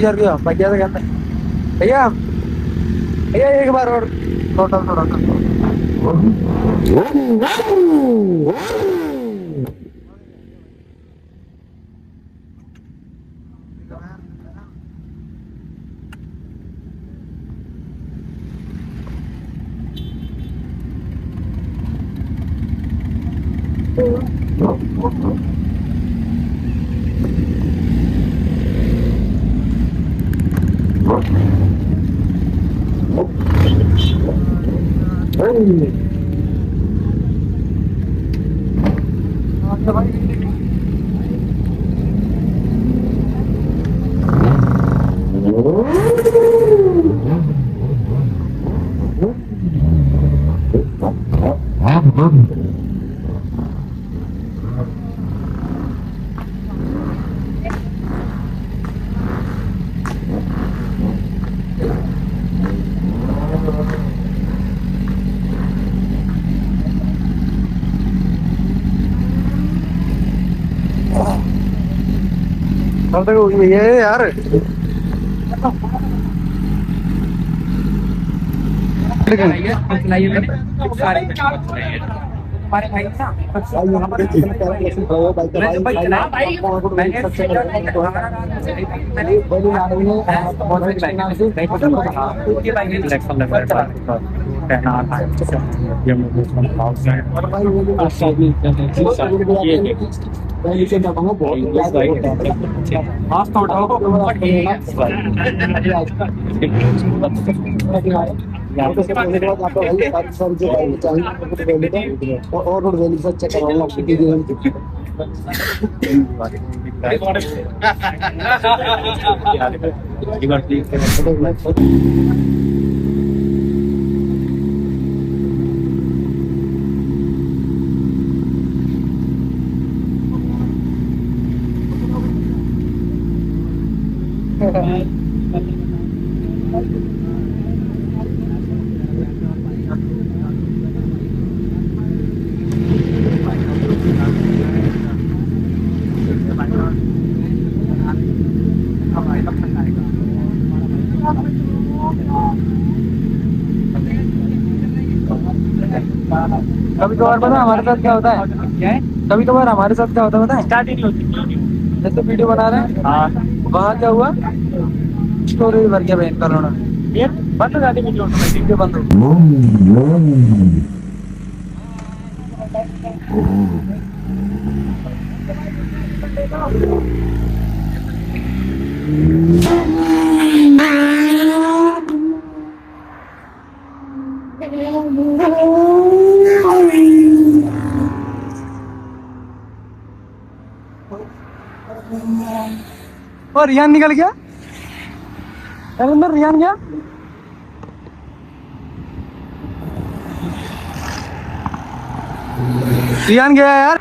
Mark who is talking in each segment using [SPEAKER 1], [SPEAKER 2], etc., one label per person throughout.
[SPEAKER 1] यार गया भैया से कहते हैं, भैया भैया एक बार और टोटल थोड़ा अब तक ये यार हमारे भाई ना और उसके बाद आपको वही सारी जो चाहिए और वैल्यू से चेक करवाऊंगा आपकी डिटेल कभी कभार पता है हमारे साथ क्या होता है? क्या है? कभी कभार हमारे साथ क्या होता है पता है? स्टार्ट ही नहीं होती। जैसे वीडियो बना रहे हैं, हाँ, वहाँ क्या हुआ, स्टोरेज भर गया बहन का रोना, ये बंद हो जाती वीडियो ऑटोमेटिक बंद हो। और रियान निकल गया, अंदर रियान गया। रियान गया यार।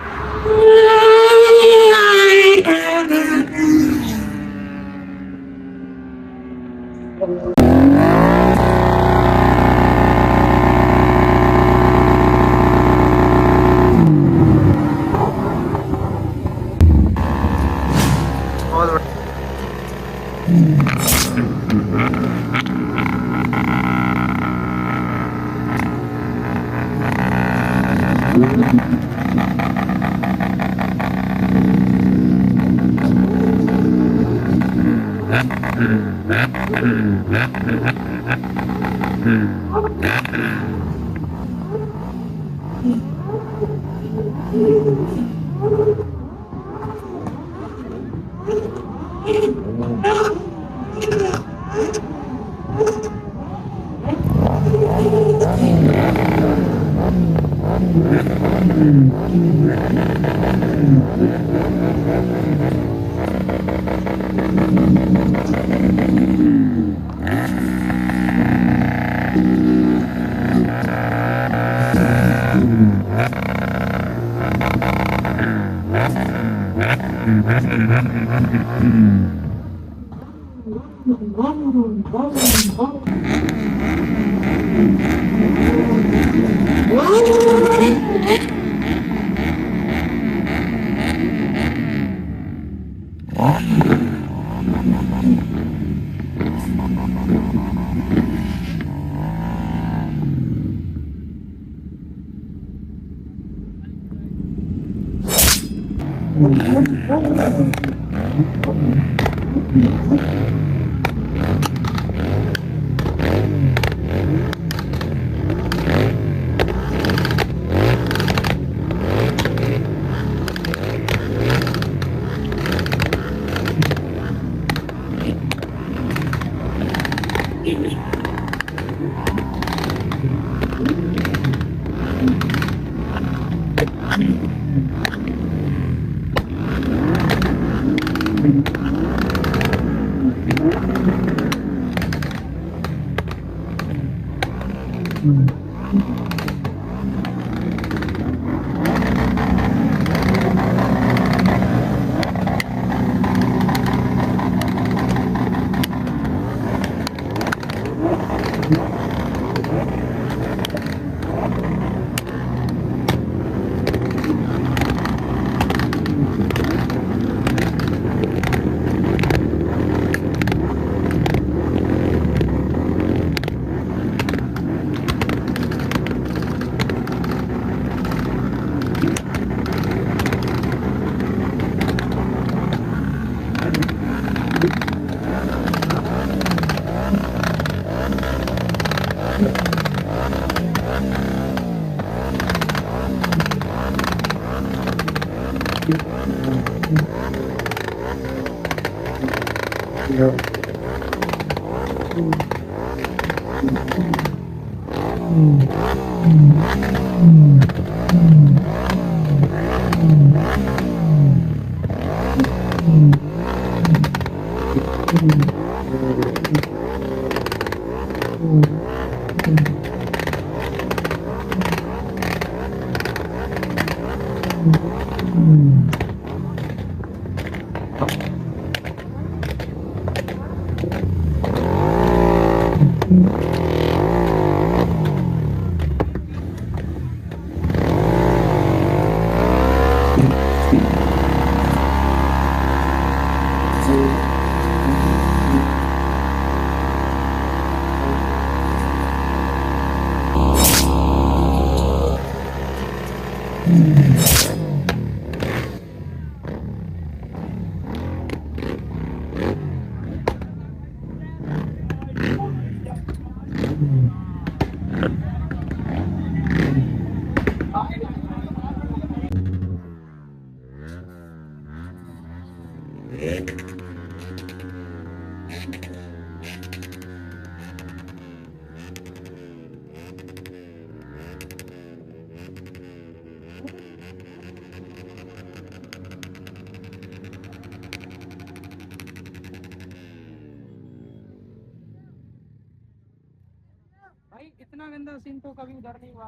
[SPEAKER 1] भाई इतना गंदा सीन तो कभी उधर नहीं हुआ।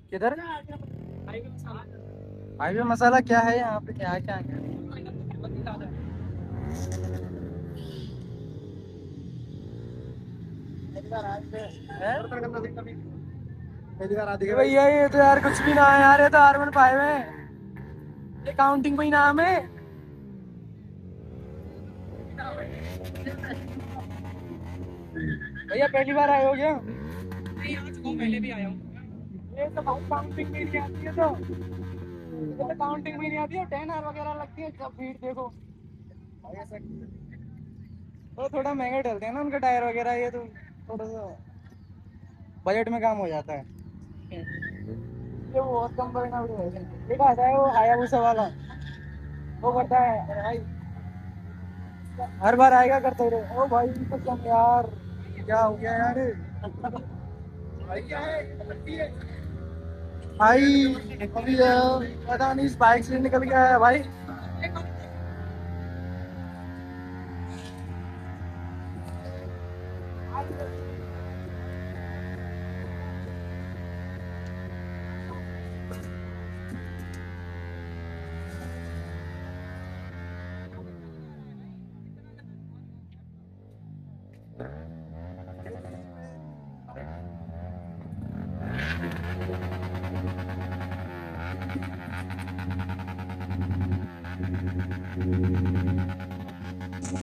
[SPEAKER 1] किधर? हाईवे मसाला क्या है यहाँ पे? क्या क्या है? भैया ये तो यार कुछ भी ना है यार, ये तो R15 है, ये काउंटिंग में ही नाम है। भैया पहली बार आए हो क्या? नहीं, आ चुका हूँ, पहले भी आया हूँ। ये तो काउंटिंग में नहीं आती है, तो काउंटिंग में नहीं आती है, 10R वगैरह लगती है जब भीड़ देखो। तो थोड़ा महंगे डलते हैं ना उनके टायर वगैरह, ये तो थोड़ा सा बजट में काम हो जाता है। ये वो बहुत कम पड़ना भी है। एक आता है वो हायाबुसा वाला, वो करता है भाई, हर बार आएगा करते रहे। ओ भाई तो कम यार, क्या हो गया यार? भाई क्या है भाई? अभी पता नहीं इस बाइक से निकल गया है भाई।